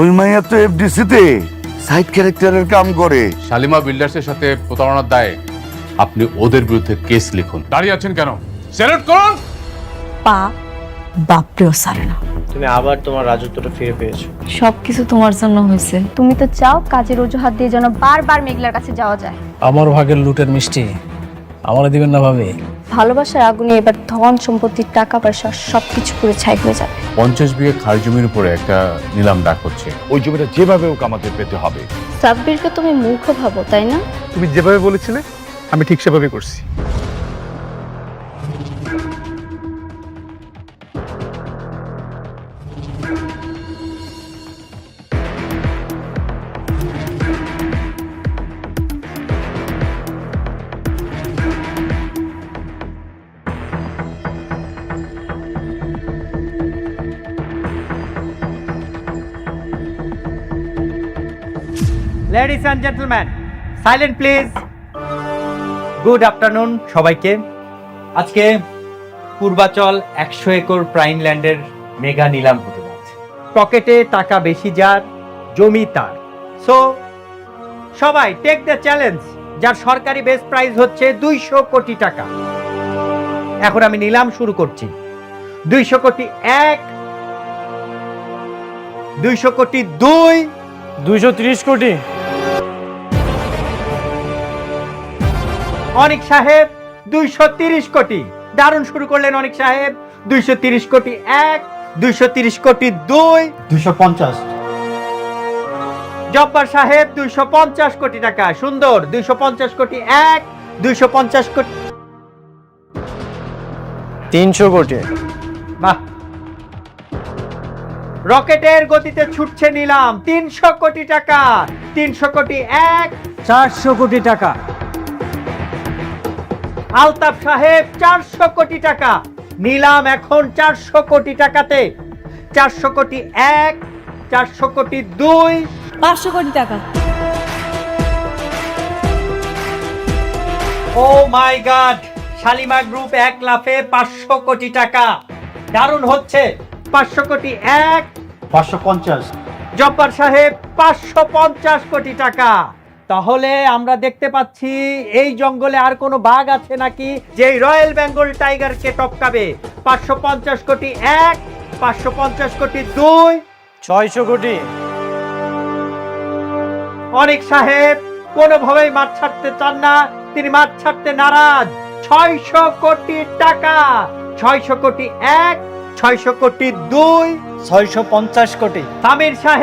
ওই মাইয়া তো এফডিসি তে সাইড ক্যারেক্টারের কাম করে। শালিমা বিল্ডার্সের সাথে প্রতারণার দায়ে আপনি ওদের বিরুদ্ধে কেস লিখুন। দাঁড়িয়ে আছেন কেন? স্যালুট করুন। পা বাপরেও সারে না। তুমি আবার তোমার রাজত্বটা ফিরে পেয়েছো। সবকিছু তোমার জন্য হয়েছে। তুমি তো চাও কাজের অজুহাত দিয়ে যেন বারবার মেঘলার কাছে যাওয়া যায়। আমার ভাগের লুটের মিষ্টি আমারে দিবেন না ভাবে? ভালোবাসার আগুনে এবার ধন সম্পত্তির টাকা পয়সা সবকিছু পুরো ছাই হয়ে যাবে। 50 বিঘে খাল জমির উপরে একটা নিলাম ডাক হচ্ছে। ওই জমিটা যেভাবে হোক আমাদের পেতে হবে। সাব্বিরকে তুমি মূর্খ ভাবো তাই না? তুমি যেভাবে বলেছিলে আমি ঠিক সেভাবে করছি। Ladies and gentleman, silent please. Good afternoon সবাইকে। আজকে পূর্বাচল 100 একর প্রাইম ল্যান্ডের মেগা নিলাম হতে যাচ্ছে। পকেটে টাকা বেশি যার, জমি তার। সো সবাই টেক দ্য চ্যালেঞ্জ, যার সরকারি বেস প্রাইস হচ্ছে 200 কোটি টাকা। এখন আমি নিলাম শুরু করছি। 200 কোটি 1, 200 কোটি 2, 230 কোটি। অনিক সাহেব 230 কোটি। দারুণ শুরু করলেন অনিক সাহেব। 230 কোটি 1, 230 কোটি 2, 250। জব্বার সাহেব 250 কোটি টাকা। সুন্দর। 250 কোটি 1, 250 কোটি 300 কোটি। বাহ, রকেটের গতিতে ছুটছে নিলাম। 300 কোটি টাকা। 300 কোটি 1, 400 কোটি টাকা। আলতাফ সাহেব 400 কোটি টাকা। নিলাম এখন 400 কোটি টাকাতে। 400 কোটি 1, 400 কোটি 2, 500 কোটি টাকা। ও মাই গড, শালিমা গ্রুপ 1 লাফে 500 কোটি টাকা। দারুণ হচ্ছে। 500 কোটি 1, 550। জব্বার সাহেব 550 কোটি টাকা। তাহলে আমরা দেখতে পাচ্ছি এই জঙ্গলে আর কোনো বাঘ আছে নাকি যে রয়্যাল বেঙ্গল টাইগারকে টপকাবে। 550 কোটি 1, 550 কোটি 2, 600 কোটি। অনিক সাহেব কোনোভাবেই মাঠ ছাড়তে চান না, তিনি মাঠ ছাড়তে নারাজ। 600 কোটি টাকা। 600 কোটি 1, 600 কোটি 2, 650 কোটি। সামির সাহেব